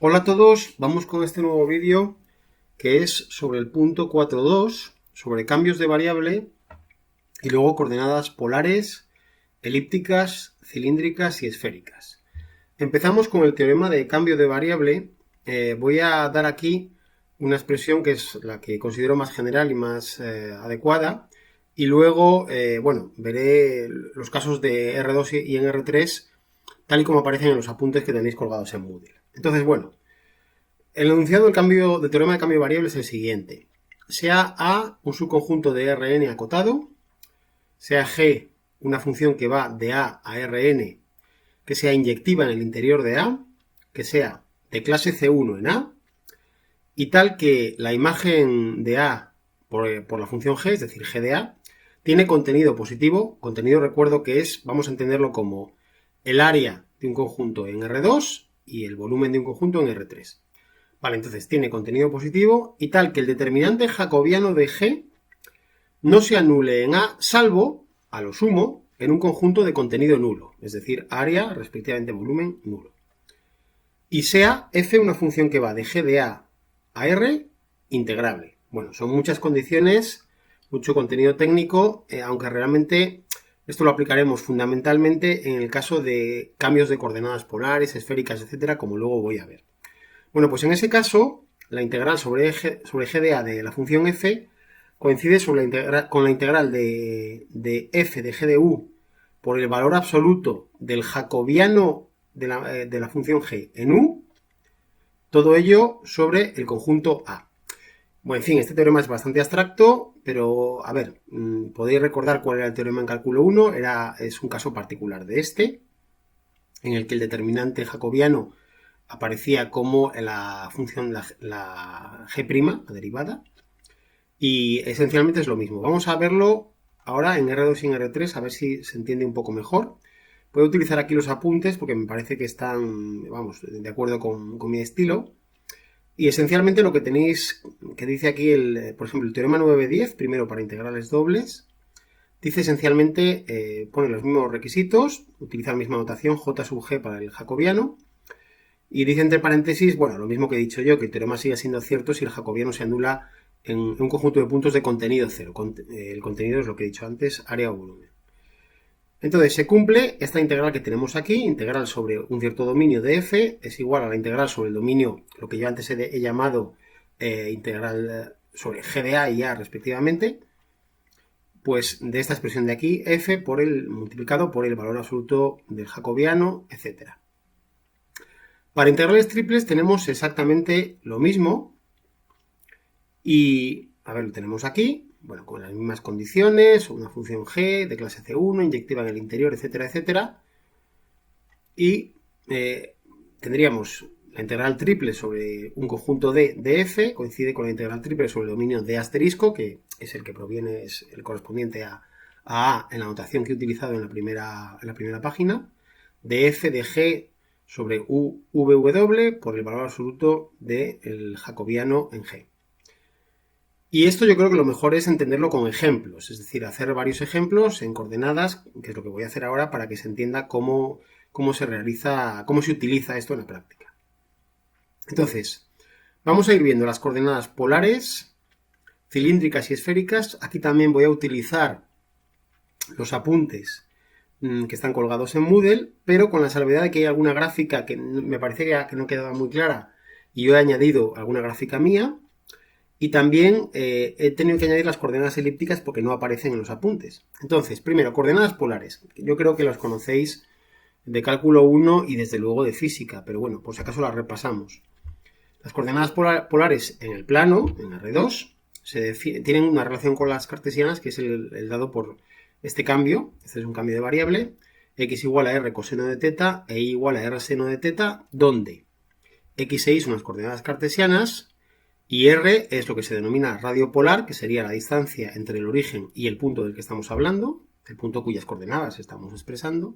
Hola a todos, vamos con este nuevo vídeo que es sobre el punto 4.2, sobre cambios de variable y luego coordenadas polares, elípticas, cilíndricas y esféricas. Empezamos con el teorema de cambio de variable. Voy a dar aquí una expresión que es la que considero más general y más adecuada, y luego, veré los casos de R2 y en R3 tal y como aparecen en los apuntes que tenéis colgados en Moodle. Entonces, el enunciado del teorema de cambio de variable es el siguiente. Sea A un subconjunto de Rn acotado, sea G una función que va de A a Rn, que sea inyectiva en el interior de A, que sea de clase C1 en A, y tal que la imagen de A por la función G, es decir, G de A, tiene contenido positivo. Contenido, recuerdo que vamos a entenderlo como el área de un conjunto en R2 y el volumen de un conjunto en R3. Vale, entonces tiene contenido positivo y tal que el determinante jacobiano de G no se anule en A, salvo, a lo sumo, en un conjunto de contenido nulo, es decir, área, respectivamente volumen, nulo. Y sea F una función que va de G de A a R integrable. Bueno, son muchas condiciones, mucho contenido técnico, aunque realmente esto lo aplicaremos fundamentalmente en el caso de cambios de coordenadas polares, esféricas, etcétera, como luego voy a ver. Bueno, pues en ese caso, la integral sobre G de A de la función f coincide con la integral de f de G de U por el valor absoluto del jacobiano de la función G en U, todo ello sobre el conjunto A. Bueno, en fin, este teorema es bastante abstracto, pero, a ver, podéis recordar cuál era el teorema en cálculo 1, es un caso particular de este, en el que el determinante jacobiano aparecía como la función, la G', la derivada, y esencialmente es lo mismo. Vamos a verlo ahora en R2 y en R3, a ver si se entiende un poco mejor. Voy a utilizar aquí los apuntes porque me parece que están, de acuerdo con mi estilo. Y esencialmente lo que tenéis, que dice aquí, por ejemplo, el teorema 910, primero para integrales dobles, dice esencialmente, pone los mismos requisitos, utiliza la misma notación, J sub G para el jacobiano, y dice entre paréntesis, bueno, lo mismo que he dicho yo, que el teorema sigue siendo cierto si el jacobiano se anula en un conjunto de puntos de contenido cero. El contenido es lo que he dicho antes, área o volumen. Entonces se cumple esta integral que tenemos aquí, integral sobre un cierto dominio de f, es igual a la integral sobre el dominio, lo que yo antes he llamado integral sobre g de a y a respectivamente, pues de esta expresión de aquí, f multiplicado por el valor absoluto del jacobiano, etcétera. Para integrales triples tenemos exactamente lo mismo y, a ver, lo tenemos aquí, bueno, con las mismas condiciones, una función g de clase C1, inyectiva en el interior, etcétera, etcétera. Y tendríamos la integral triple sobre un conjunto de f, coincide con la integral triple sobre el dominio de asterisco, que es el que proviene, es el correspondiente a A en la notación que he utilizado en la primera página, de f de g sobre UVW por el valor absoluto del jacobiano en G. Y esto yo creo que lo mejor es entenderlo con ejemplos, es decir, hacer varios ejemplos en coordenadas, que es lo que voy a hacer ahora para que se entienda cómo se realiza, cómo se utiliza esto en la práctica. Entonces, vamos a ir viendo las coordenadas polares, cilíndricas y esféricas. Aquí también voy a utilizar los apuntes que están colgados en Moodle, pero con la salvedad de que hay alguna gráfica que me parece que no quedaba muy clara y yo he añadido alguna gráfica mía, y también he tenido que añadir las coordenadas elípticas porque no aparecen en los apuntes. Entonces, primero, coordenadas polares. Yo creo que las conocéis de cálculo 1 y desde luego de física, pero bueno, por si acaso las repasamos. Las coordenadas polares en el plano, en R2, tienen una relación con las cartesianas que es el dado por este cambio. Este es un cambio de variable, x igual a r coseno de teta e y igual a r seno de teta, donde x e y son las coordenadas cartesianas y r es lo que se denomina radio polar, que sería la distancia entre el origen y el punto del que estamos hablando, el punto cuyas coordenadas estamos expresando,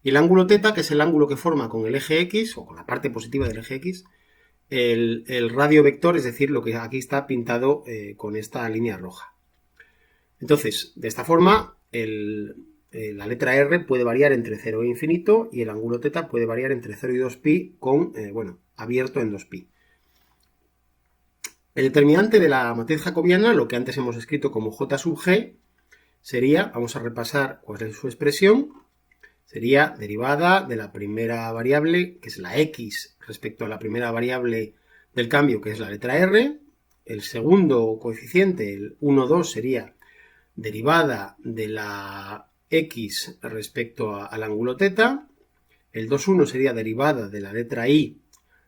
y el ángulo teta, que es el ángulo que forma con el eje x, o con la parte positiva del eje x, el radio vector, es decir, lo que aquí está pintado con esta línea roja. Entonces, de esta forma, la letra R puede variar entre 0 e infinito y el ángulo θ puede variar entre 0 y 2pi con, abierto en 2pi. El determinante de la matriz jacobiana, lo que antes hemos escrito como J sub G, sería, vamos a repasar cuál es su expresión, sería derivada de la primera variable, que es la x, respecto a la primera variable del cambio, que es la letra R. El segundo coeficiente, el 1, 2, sería derivada de la x respecto al ángulo θ. El 2, 1 sería derivada de la letra i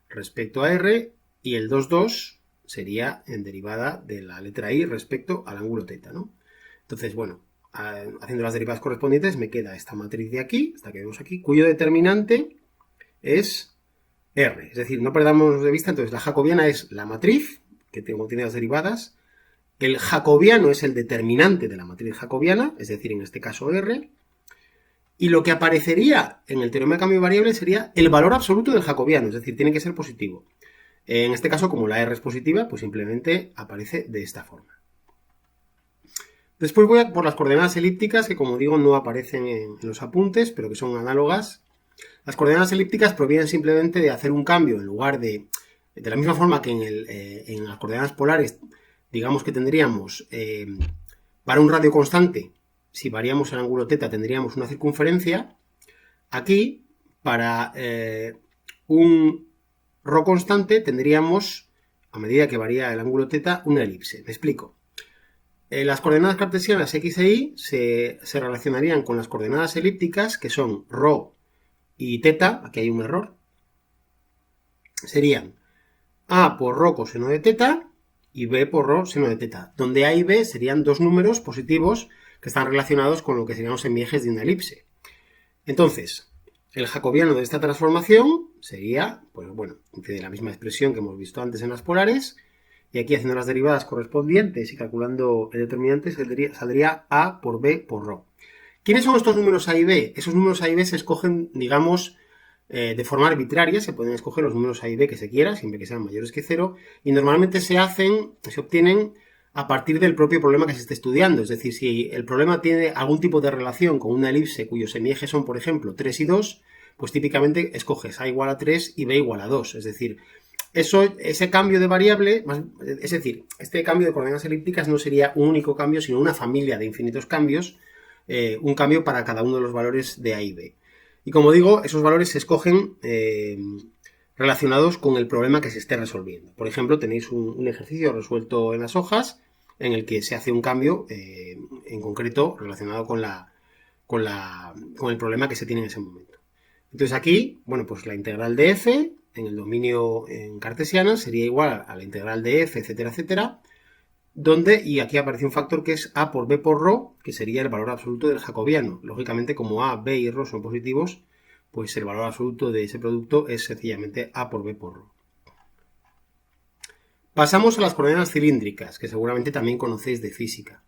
respecto a R. Y el 2, 2 sería en derivada de la letra i respecto al ángulo θ, ¿no? Entonces, bueno, haciendo las derivadas correspondientes me queda esta matriz de aquí, esta que vemos aquí, cuyo determinante es R. Es decir, no perdamos de vista, entonces la jacobiana es la matriz, que contiene las derivadas. El jacobiano es el determinante de la matriz jacobiana, es decir, en este caso R. Y lo que aparecería en el teorema de cambio de variable sería el valor absoluto del jacobiano, es decir, tiene que ser positivo. En este caso, como la R es positiva, pues simplemente aparece de esta forma. Después voy a por las coordenadas elípticas, que como digo no aparecen en los apuntes, pero que son análogas. Las coordenadas elípticas provienen simplemente de hacer un cambio en lugar de la misma forma que en las coordenadas polares, digamos que tendríamos para un radio constante, si variamos el ángulo θ tendríamos una circunferencia. Aquí, para un ρ constante tendríamos, a medida que varía el ángulo θ, una elipse. Me explico. Las coordenadas cartesianas x e y se relacionarían con las coordenadas elípticas, que son ρ y θ, aquí hay un error, serían a por ρ coseno de θ y b por ρ seno de θ, donde a y b serían dos números positivos que están relacionados con lo que serían los semiejes de una elipse. Entonces, el jacobiano de esta transformación sería, pues bueno, de la misma expresión que hemos visto antes en las polares, y aquí haciendo las derivadas correspondientes y calculando el determinante saldría a por b por ρ. ¿Quiénes son estos números a y b? Esos números a y b se escogen, digamos, de forma arbitraria, se pueden escoger los números a y b que se quiera, siempre que sean mayores que 0, y normalmente se obtienen a partir del propio problema que se esté estudiando. Es decir, si el problema tiene algún tipo de relación con una elipse cuyos semiejes son, por ejemplo, 3 y 2, pues típicamente escoges a igual a 3 y b igual a 2. Es decir, ese cambio de variable, es decir, este cambio de coordenadas elípticas no sería un único cambio, sino una familia de infinitos cambios, un cambio para cada uno de los valores de a y b. Y como digo, esos valores se escogen relacionados con el problema que se esté resolviendo. Por ejemplo, tenéis un ejercicio resuelto en las hojas en el que se hace un cambio en concreto relacionado con el problema que se tiene en ese momento. Entonces aquí, bueno, pues la integral de f en el dominio en cartesiana sería igual a la integral de f, etcétera, etcétera, y aquí aparece un factor que es a por b por ρ, que sería el valor absoluto del jacobiano. Lógicamente, como a, b y ρ son positivos, pues el valor absoluto de ese producto es sencillamente a por b por ρ. Pasamos a las coordenadas cilíndricas, que seguramente también conocéis de física.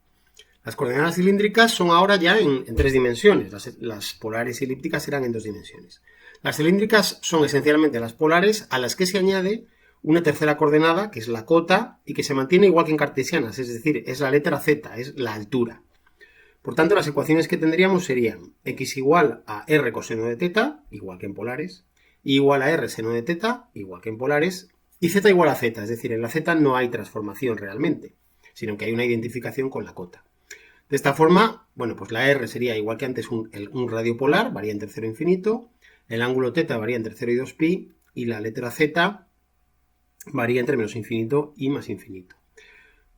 Las coordenadas cilíndricas son ahora ya en 3 dimensiones, las polares y elípticas serán en 2 dimensiones. Las cilíndricas son esencialmente las polares a las que se añade una tercera coordenada, que es la cota, y que se mantiene igual que en cartesianas, es decir, es la letra z, es la altura. Por tanto, las ecuaciones que tendríamos serían x igual a r coseno de θ, igual que en polares, y igual a r seno de θ, igual que en polares, y z igual a z, es decir, en la z no hay transformación realmente, sino que hay una identificación con la cota. De esta forma, bueno, pues la r sería igual que antes un radio polar, varía entre 0 e infinito, el ángulo θ varía entre 0 y 2pi, y la letra z varía entre menos infinito y más infinito.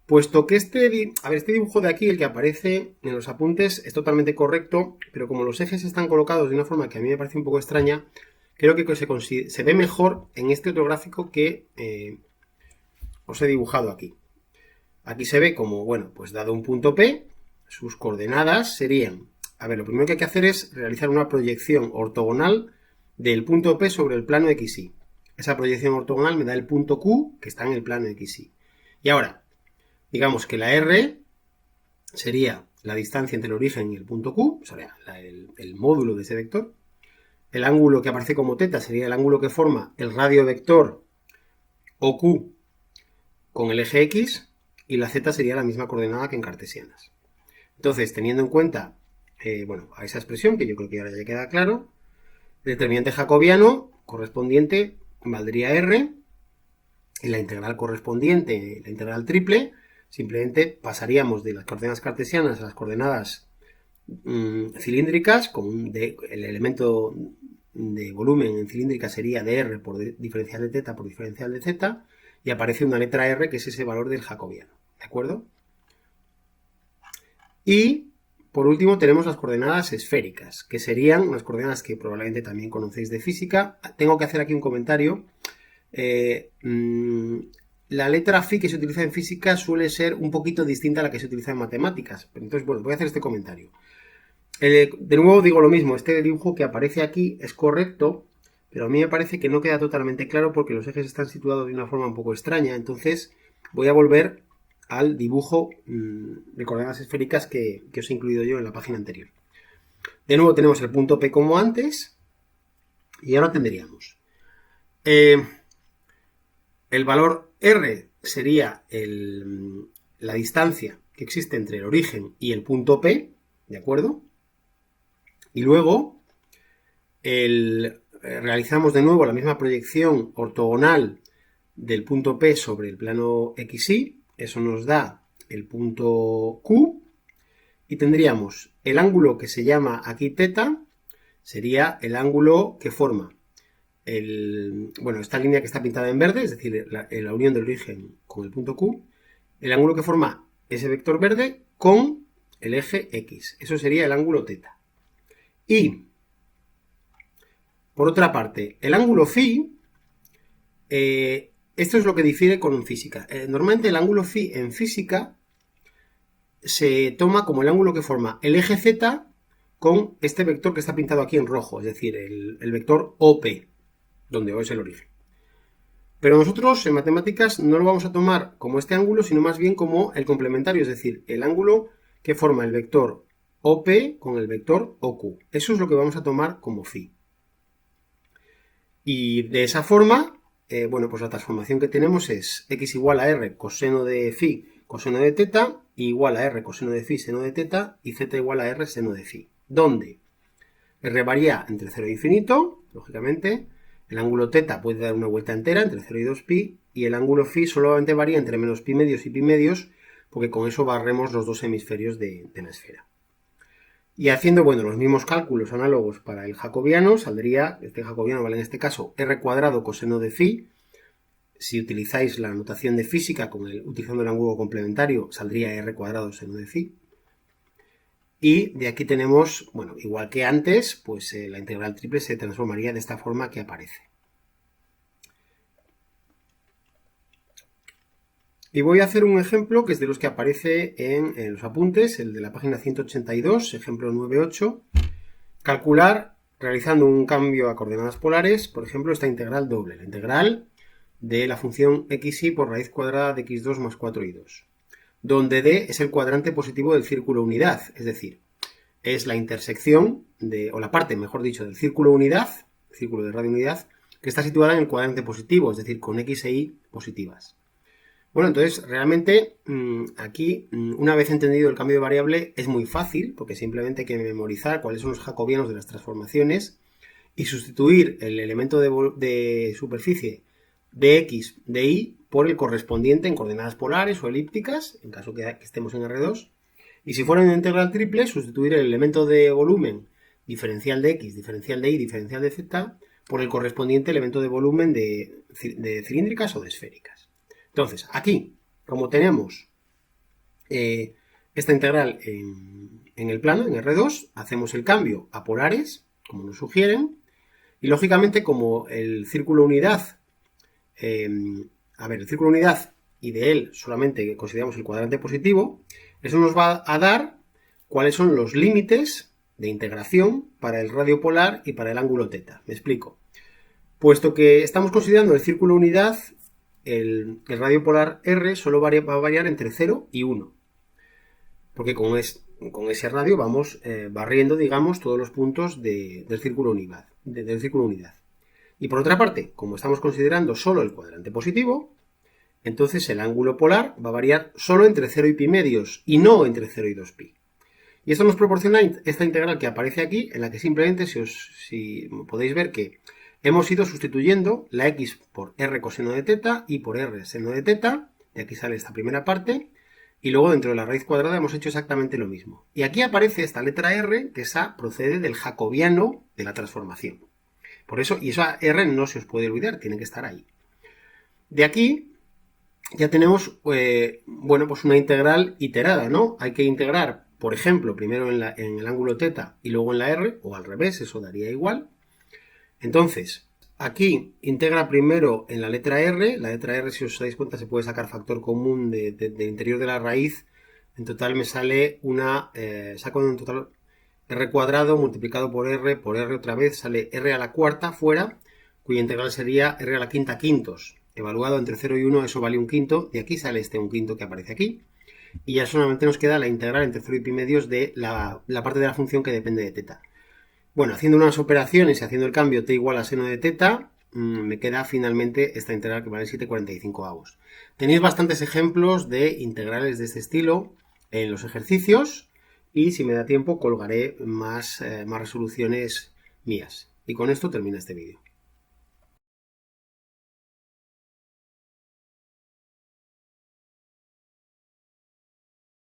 Puesto que este dibujo de aquí, el que aparece en los apuntes, es totalmente correcto, pero como los ejes están colocados de una forma que a mí me parece un poco extraña, creo que se ve mejor en este otro gráfico que os he dibujado aquí. Aquí se ve como, bueno, pues dado un punto P, sus coordenadas serían, lo primero que hay que hacer es realizar una proyección ortogonal del punto P sobre el plano XY. Esa proyección ortogonal me da el punto Q, que está en el plano XY. Y ahora, digamos que la R sería la distancia entre el origen y el punto Q, o sea, el módulo de ese vector. El ángulo que aparece como θ sería el ángulo que forma el radio vector OQ con el eje X, y la z sería la misma coordenada que en cartesianas. Entonces, teniendo en cuenta bueno, a esa expresión, que yo creo que ahora ya queda claro. El determinante jacobiano correspondiente valdría R, y la integral correspondiente, la integral triple, simplemente pasaríamos de las coordenadas cartesianas a las coordenadas cilíndricas, el elemento de volumen en cilíndrica sería dr por diferencial de teta por diferencial de z, y aparece una letra R que es ese valor del jacobiano, ¿de acuerdo? Y por último tenemos las coordenadas esféricas, que serían unas coordenadas que probablemente también conocéis de física. Tengo que hacer aquí un comentario. La letra phi que se utiliza en física suele ser un poquito distinta a la que se utiliza en matemáticas. Entonces, bueno, voy a hacer este comentario. De nuevo digo lo mismo, este dibujo que aparece aquí es correcto, pero a mí me parece que no queda totalmente claro porque los ejes están situados de una forma un poco extraña. Entonces voy a volver al dibujo de coordenadas esféricas que os he incluido yo en la página anterior. De nuevo tenemos el punto P como antes, y ahora tendríamos el valor R sería la distancia que existe entre el origen y el punto P, ¿de acuerdo? Y luego realizamos de nuevo la misma proyección ortogonal del punto P sobre el plano XY. Eso nos da el punto Q, y tendríamos el ángulo que se llama aquí teta, sería el ángulo que forma esta línea que está pintada en verde, es decir, la unión del origen con el punto Q, el ángulo que forma ese vector verde con el eje X. Eso sería el ángulo teta. Y, por otra parte, el ángulo phi, esto es lo que difiere con física. Normalmente el ángulo phi en física se toma como el ángulo que forma el eje z con este vector que está pintado aquí en rojo, es decir, el vector OP, donde O es el origen. Pero nosotros en matemáticas no lo vamos a tomar como este ángulo, sino más bien como el complementario, es decir, el ángulo que forma el vector OP con el vector OQ. Eso es lo que vamos a tomar como phi. Y de esa forma, pues la transformación que tenemos es x igual a r coseno de phi coseno de teta, igual a r coseno de phi seno de teta, y z igual a r seno de phi. ¿Dónde? R varía entre 0 e infinito, lógicamente. El ángulo teta puede dar una vuelta entera entre 0 y 2pi, y el ángulo phi solamente varía entre menos pi medios y pi medios, porque con eso barremos los dos hemisferios de la esfera. Y haciendo, los mismos cálculos análogos para el jacobiano, saldría, este jacobiano vale en este caso r cuadrado coseno de phi. Si utilizáis la notación de física utilizando el ángulo complementario, saldría r cuadrado seno de phi. Y de aquí tenemos, igual que antes, pues la integral triple se transformaría de esta forma que aparece. Y voy a hacer un ejemplo que es de los que aparece en los apuntes, el de la página 182, ejemplo 9.8. Calcular, realizando un cambio a coordenadas polares, por ejemplo, esta integral doble, la integral de la función xy por raíz cuadrada de x2 más 4y2, donde d es el cuadrante positivo del círculo unidad, es decir, es la intersección, o la parte, mejor dicho, del círculo unidad, círculo de radio unidad, que está situada en el cuadrante positivo, es decir, con x e y positivas. Entonces, realmente, aquí, una vez entendido el cambio de variable, es muy fácil, porque simplemente hay que memorizar cuáles son los jacobianos de las transformaciones y sustituir el elemento de superficie de x, de y, por el correspondiente en coordenadas polares o elípticas, en caso que estemos en R2. Y si fuera una integral triple, sustituir el elemento de volumen diferencial de x, diferencial de y, diferencial de z, por el correspondiente elemento de volumen de cilíndricas o de esféricas. Entonces, aquí, como tenemos esta integral en el plano, en R2, hacemos el cambio a polares, como nos sugieren, y lógicamente como el círculo unidad, el círculo unidad y de él solamente consideramos el cuadrante positivo, eso nos va a dar cuáles son los límites de integración para el radio polar y para el ángulo teta. Me explico. Puesto que estamos considerando el círculo unidad, el radio polar R solo va a variar entre 0 y 1. Porque con ese radio vamos barriendo, digamos, todos los puntos del círculo unidad. Y por otra parte, como estamos considerando solo el cuadrante positivo, entonces el ángulo polar va a variar solo entre 0 y pi medios y no entre 0 y 2pi. Y esto nos proporciona esta integral que aparece aquí, en la que simplemente, si podéis ver que hemos ido sustituyendo la x por r coseno de teta y por r seno de teta, y aquí sale esta primera parte, y luego dentro de la raíz cuadrada hemos hecho exactamente lo mismo. Y aquí aparece esta letra r, que esa procede del jacobiano de la transformación. Por eso, y esa r no se os puede olvidar, tiene que estar ahí. De aquí ya tenemos, bueno, pues una integral iterada, ¿no? Hay que integrar, por ejemplo, primero en el ángulo teta y luego en la r, o al revés, eso daría igual. Entonces, aquí integra primero en la letra R, si os dais cuenta, se puede sacar factor común del interior de la raíz. En total me sale saco en total r cuadrado multiplicado por r otra vez, sale r a la cuarta fuera, cuya integral sería r a la quinta quintos. Evaluado entre 0 y 1, eso vale un quinto, de aquí sale este un quinto que aparece aquí. Y ya solamente nos queda la integral entre 0 y pi medios de la parte de la función que depende de teta. Bueno, haciendo unas operaciones y haciendo el cambio t igual a seno de teta, me queda finalmente esta integral que vale 7,45. Tenéis bastantes ejemplos de integrales de este estilo en los ejercicios y si me da tiempo colgaré más resoluciones mías. Y con esto termina este vídeo.